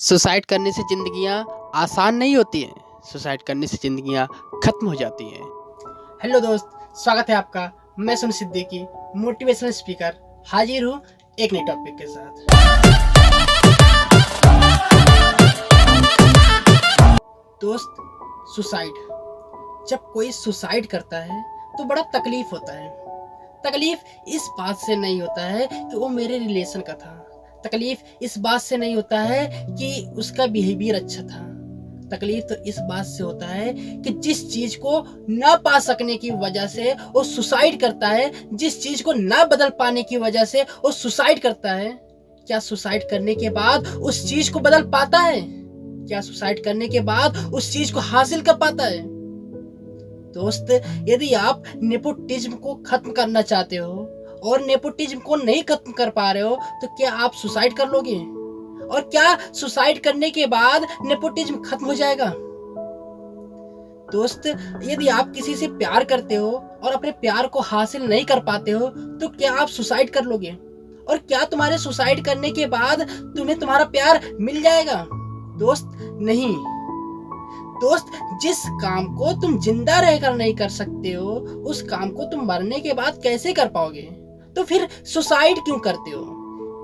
Suicide करने से ज़िंदगियाँ आसान नहीं होती हैं, सुसाइड करने से ज़िंदगियाँ ख़त्म हो जाती हैं। हेलो दोस्त, स्वागत है आपका। मैं सुन सिद्दीकी, मोटिवेशनल स्पीकर, हाजिर हूँ एक नए टॉपिक के साथ। दोस्त, सुसाइड, जब कोई सुसाइड करता है तो बड़ा तकलीफ होता है। तकलीफ इस बात से नहीं होता है कि वो मेरे रिलेशन का था, तकलीफ इस बात से नहीं होता है कि उसका बिहेवियर अच्छा था। तकलीफ तो इस बात से होता है कि जिस चीज को ना पा सकने की वजह से वो सुसाइड करता है, जिस चीज को ना बदल पाने की वजह से वो सुसाइड करता है, क्या सुसाइड करने के बाद उस चीज को बदल पाता है? क्या सुसाइड करने के बाद उस चीज को हासिल कर पाता है? दोस्त, यदि आप नेपोटिज्म को खत्म करना चाहते हो और नेपोटिज्म को नहीं खत्म कर पा रहे हो तो क्या आप सुसाइड कर लोगे? और क्या सुसाइड करने के बाद नेपोटिज्म खत्म हो जाएगा? दोस्त, यदि आप किसी से प्यार करते हो और अपने प्यार को हासिल नहीं कर पाते हो तो क्या आप सुसाइड कर लोगे? और क्या तुम्हारे सुसाइड करने के बाद तुम्हें तुम्हारा प्यार मिल जाएगा? दोस्त, नहीं। दोस्त, जिस काम को तुम जिंदा रहकर नहीं कर सकते हो उस काम को तुम मरने के बाद कैसे कर पाओगे? तो फिर सुसाइड क्यों करते हो?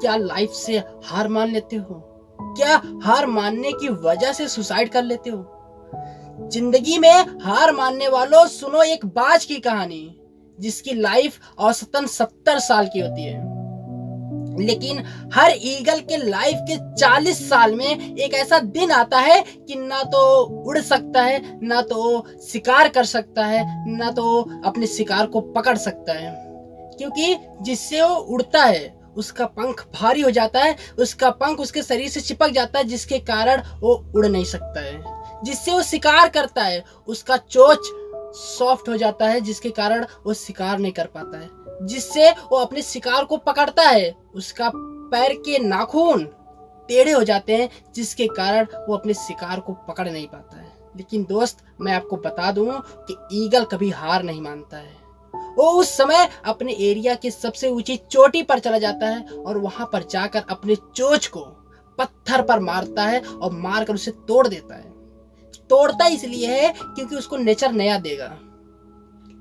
क्या लाइफ से हार मान लेते हो? क्या हार मानने की वजह से सुसाइड कर लेते हो? जिंदगी में हार मानने वालों, सुनो एक बाज की कहानी जिसकी लाइफ औसतन 70 साल की होती है, लेकिन हर ईगल के लाइफ के 40 साल में एक ऐसा दिन आता है कि ना तो उड़ सकता है, ना तो शिकार कर सकता है, ना तो अपने शिकार को पकड़ सकता है। क्योंकि जिससे वो उड़ता है उसका पंख भारी हो जाता है, उसका पंख उसके शरीर से चिपक जाता है जिसके कारण वो उड़ नहीं सकता है। जिससे वो शिकार करता है उसका चोंच सॉफ्ट हो जाता है जिसके कारण वो शिकार नहीं कर पाता है। जिससे वो अपने शिकार को पकड़ता है उसका पैर के नाखून टेढ़े हो जाते हैं जिसके कारण वो अपने शिकार को पकड़ नहीं पाता है। लेकिन दोस्त, मैं आपको बता दूं कि ईगल कभी हार नहीं मानता है। वो उस समय अपने एरिया की सबसे ऊंची चोटी पर चला जाता है और वहां पर जाकर अपने चोंच को पत्थर पर मारता है और मारकर उसे तोड़ देता है। तोड़ता इसलिए है क्योंकि उसको नेचर नया देगा,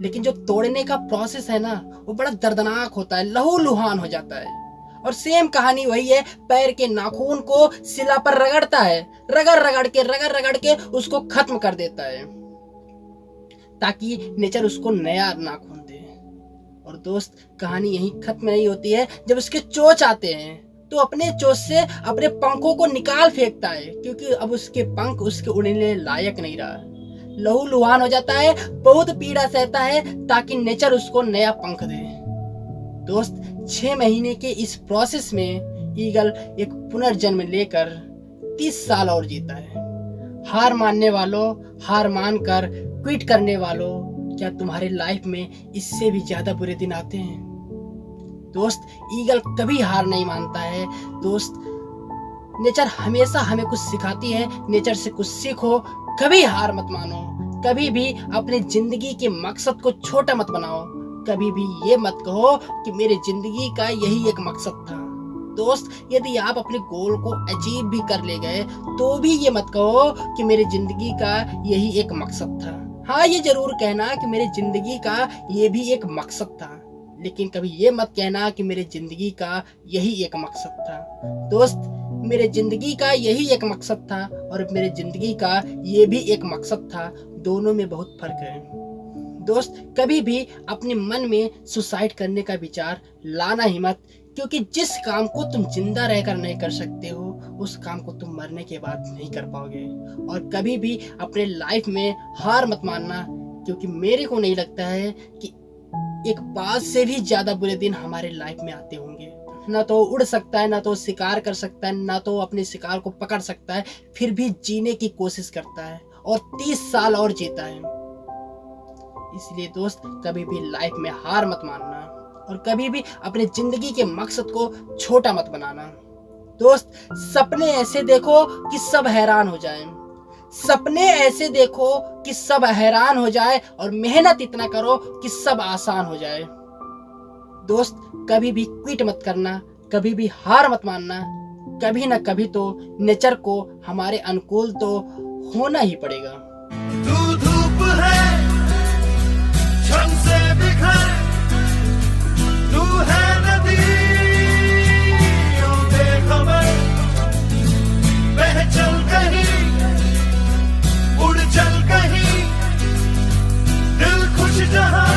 लेकिन जो तोड़ने का प्रोसेस है ना वो बड़ा दर्दनाक होता है, लहूलुहान हो जाता है। और सेम कहानी वही है, पैर के नाखून को शिला पर रगड़ता है, रगड़ रगड़ के उसको खत्म कर देता है ताकि नेचर उसको नया नाखून दे। और दोस्त, कहानी यहीं खत्म नहीं होती है। जब उसके चोंच आते हैं तो अपने चोंच से अपने पंखों को निकाल फेंकता है क्योंकि अब उसके पंख उसके उड़ने लायक नहीं रहा। लहूलुहान हो जाता है, बहुत पीड़ा सहता है ताकि नेचर उसको नया पंख दे। दोस्त, 6 महीने के इस प्रोसेस में ईगल एक पुनर्जन्म लेकर 30 साल और जीता है। हार मानने वालों, हार मानकर क्विट करने वालों, क्या तुम्हारे लाइफ में इससे भी ज्यादा बुरे दिन आते हैं? दोस्त, ईगल कभी हार नहीं मानता है। दोस्त, नेचर हमेशा हमें कुछ सिखाती है, नेचर से कुछ सीखो, कभी हार मत मानो, कभी भी अपने जिंदगी के मकसद को छोटा मत बनाओ, कभी भी ये मत कहो कि मेरे जिंदगी का यही एक मकसद था। दोस्त, यदि आप अपने गोल को अचीव भी कर ले गए तो भी ये मत कहो कि मेरे जिंदगी का यही एक मकसद था। हाँ, ये जरूर कहना कि मेरे जिंदगी का ये भी एक मकसद था, लेकिन कभी ये मत कहना कि मेरे जिंदगी का यही एक मकसद था। दोस्त, मेरे जिंदगी का यही एक मकसद था और मेरे जिंदगी का ये भी एक मकसद था, दोनों में बहुत फर्क है। दोस्त, कभी भी अपने मन में सुसाइड करने का विचार लाना ही मत, क्योंकि जिस काम को तुम जिंदा रहकर नहीं कर सकते हो उस काम को तुम मरने के बाद नहीं कर पाओगे। और कभी भी अपने लाइफ में हार मत मानना, क्योंकि मेरे को नहीं लगता है कि एक बात से भी ज्यादा बुरे दिन हमारे लाइफ में आते होंगे। ना तो उड़ सकता है, ना तो शिकार कर सकता है, ना तो अपने शिकार को पकड़ सकता है, फिर भी जीने की कोशिश करता है और 30 साल और जीता है। इसलिए दोस्त, कभी भी लाइफ में हार मत मानना और कभी भी अपने जिंदगी के मकसद को छोटा मत बनाना। दोस्त, सपने ऐसे देखो कि सब हैरान हो जाएं। सपने ऐसे देखो कि सब हैरान हो जाए और मेहनत इतना करो कि सब आसान हो जाए। दोस्त, कभी भी क्विट मत करना, कभी भी हार मत मानना, कभी ना कभी तो नेचर को हमारे अनुकूल तो होना ही पड़ेगा। तू धूप है क्षण से बिखर, तू है नदी बेखबर, बह चल कहीं उड़ चल कहीं, दिल खुश जहां